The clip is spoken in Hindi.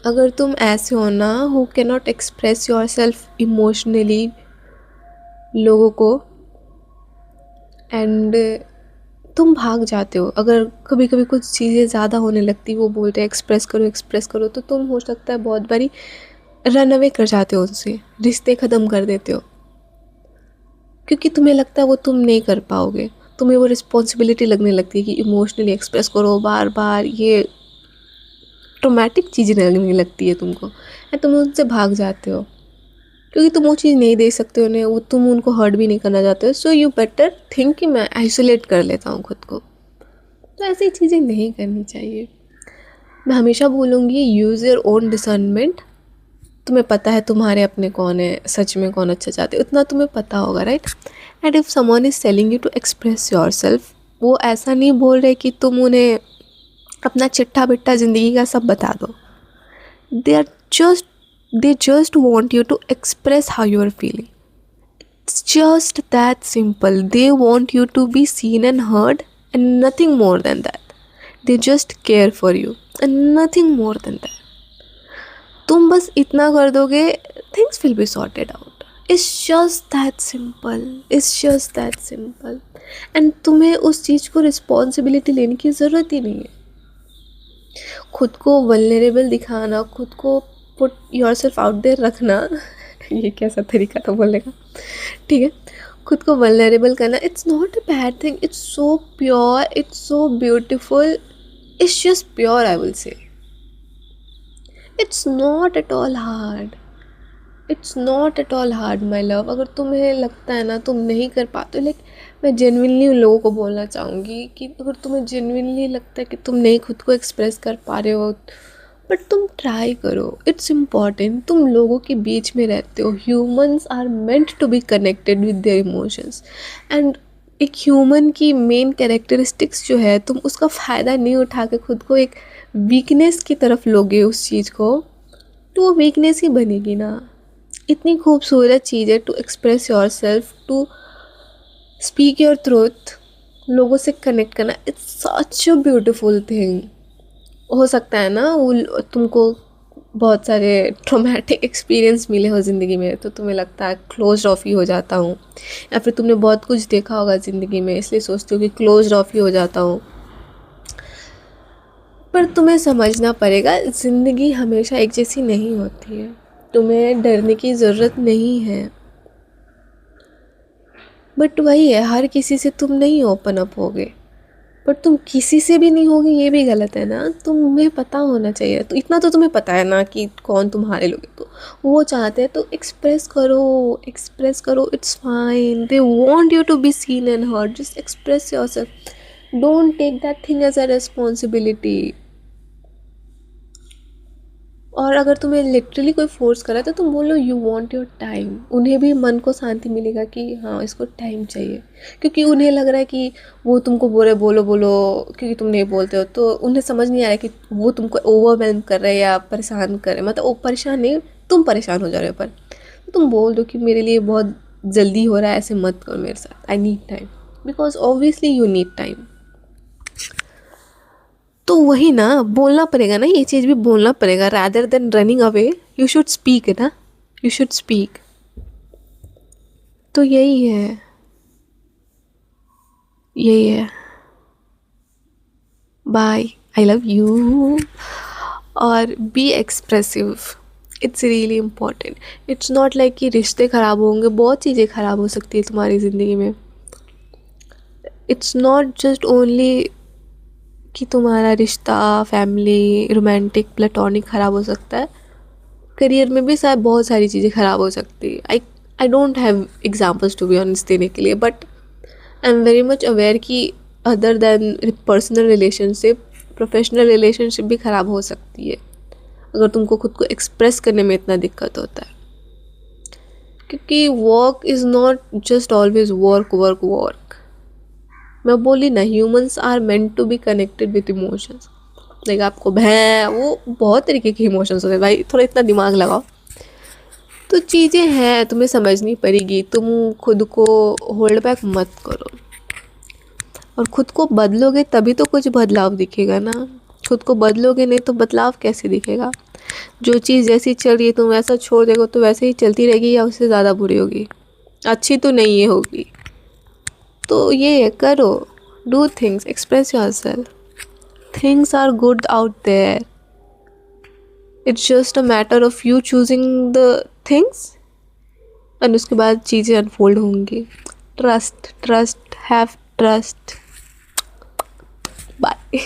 अगर तुम ऐसे हो ना who can not express your self emotionally लोगों को, एंड तुम भाग जाते हो, अगर कभी कभी कुछ चीज़ें ज़्यादा होने लगती, वो बोलते हैं एक्सप्रेस करो, तो तुम हो सकता है बहुत बारी रन अवे कर जाते हो उनसे, रिश्ते ख़त्म कर देते हो, क्योंकि तुम्हें लगता है वो तुम नहीं कर पाओगे। तुम्हें वो रिस्पॉन्सिबिलिटी लगने लगती है कि इमोशनली एक्सप्रेस करो बार बार, ये ट्रोमैटिक चीज़ें लगने लगती है तुमको, एंड तुम उनसे भाग जाते हो क्योंकि तुम वो चीज़ नहीं दे सकते उन्हें, वो तुम उनको हर्ट भी नहीं करना चाहते हो। सो यू बेटर थिंक कि मैं आइसोलेट कर लेता हूँ खुद को। तो ऐसी चीज़ें नहीं करनी चाहिए। मैं हमेशा बोलूँगी यूज़ योर ओन डिसर्नमेंट। तुम्हें पता है तुम्हारे अपने कौन है, सच में कौन अच्छा चाहते, उतना तुम्हें पता होगा, right. And if someone is telling you to express yourself, वो ऐसा नहीं बोल रहे कि तुम उन्हें अपना चिट्ठा बिट्ठा ज़िंदगी का सब बता दो। They are just they just want you to express how you are feeling. It's just that simple. They want you to be seen and heard, and nothing more than that. They just care for you and nothing more than that. तुम बस इतना कर दोगे, things will be sorted out. It's just that simple. It's just that simple. And तुम्हें उस चीज़ को रिस्पॉन्सिबिलिटी लेने की ज़रूरत ही नहीं है। खुद को वल्नरेबल दिखाना, खुद को put yourself out there रखना ये कैसा तरीका था बोलने का, ठीक है। खुद को वल्नरेबल करना, it's not a bad thing, it's so pure, it's so beautiful, it's just pure, I will say. It's not at all hard, it's not at all hard my love. अगर तुम्हें लगता है ना तुम नहीं कर पाते, लाइक मैं जेन्युइनली उन लोगों को बोलना चाहूँगी कि अगर तुम्हें जेन्युइनली लगता है कि तुम नहीं खुद को एक्सप्रेस कर पा रहे हो, बट तुम ट्राई करो। इट्स इम्पॉर्टेंट, तुम लोगों के बीच में रहते हो, humans are meant to be connected with their emotions, and एक ह्यूमन की मेन कैरेक्टरिस्टिक्स जो है, तुम उसका फ़ायदा नहीं उठा के खुद को एक वीकनेस की तरफ लोगे उस चीज़ को, तो वो वीकनेस ही बनेगी ना। इतनी खूबसूरत चीज़ है to express yourself, to speak your truth, लोगों से कनेक्ट करना, it's such a beautiful thing. हो सकता है ना वो तुमको बहुत सारे ट्रॉमेटिक एक्सपीरियंस मिले हो ज़िंदगी में, तो तुम्हें लगता है क्लोज ऑफ ही हो जाता हूँ, या फिर तुमने बहुत कुछ देखा होगा ज़िंदगी में इसलिए सोचते हो कि क्लोज ऑफ ही हो जाता हूँ। पर तुम्हें समझना पड़ेगा ज़िंदगी हमेशा एक जैसी नहीं होती है, तुम्हें डरने की ज़रूरत नहीं है। बट वही है, हर किसी से तुम नहीं ओपन अप होगे, बट तुम किसी से भी नहीं होगी, ये भी गलत है ना। तुम्हें पता होना चाहिए, तो इतना तो तुम्हें पता है ना कि कौन तुम्हारे लोग हैं, तो वो चाहते हैं तो एक्सप्रेस करो, it's fine. They want you to be seen and heard, just express yourself, don't take that thing as a responsibility. और अगर तुम्हें लिटरली कोई फोर्स करा है तो तुम बोलो यू वांट योर टाइम, उन्हें भी मन को शांति मिलेगा कि हाँ इसको टाइम चाहिए, क्योंकि उन्हें लग रहा है कि वो तुमको बोलो क्योंकि तुम नहीं बोलते हो, तो उन्हें समझ नहीं आ रहा है कि वो तुमको ओवरवेलम कर रहे हैं या परेशान कर रहे हैं, मतलब वो परेशान नहीं, तुम परेशान हो जा रहे हो। पर तो तुम बोल दो कि मेरे लिए बहुत जल्दी हो रहा है, ऐसे मत करो मेरे साथ, I need time, because obviously you need time. तो वही ना, बोलना पड़ेगा ना, ये चीज़ भी बोलना पड़ेगा, rather than running away you should speak ना, यू शुड स्पीक। तो यही है। Bye, I love you. और be expressive, it's really important. It's not like कि रिश्ते ख़राब होंगे, बहुत चीज़ें ख़राब हो सकती है तुम्हारी ज़िंदगी में। इट्स नॉट जस्ट ओनली कि तुम्हारा रिश्ता, फैमिली, रोमांटिक, प्लेटोनिक ख़राब हो सकता है, करियर में भी शायद बहुत सारी चीज़ें ख़राब हो सकती है। I don't have examples to be honest देने के लिए, but I am very much aware कि other than personal relationship, professional relationship भी ख़राब हो सकती है अगर तुमको खुद को एक्सप्रेस करने में इतना दिक्कत होता है। क्योंकि work is not just always work. मैं बोली ना, humans are meant to be connected with emotions. Like आपको वो बहुत तरीके के इमोशंस होते हैं भाई, थोड़ा इतना दिमाग लगाओ। तो चीज़ें हैं, तुम्हें समझनी पड़ेगी, तुम खुद को होल्ड बैक मत करो, और खुद को बदलोगे तभी तो कुछ बदलाव दिखेगा ना। खुद को बदलोगे नहीं तो बदलाव कैसे दिखेगा। जो चीज़ जैसी चल रही है तुम वैसा छोड़ देगो तो वैसे ही चलती रहेगी या उससे ज़्यादा बुरी होगी, अच्छी तो नहीं है होगी। तो ये करो, do things, express yourself, things are good out there, it's just a matter of you choosing the things, and उसके बाद चीज़ें अनफोल्ड होंगी। Trust, trust, have trust. Bye.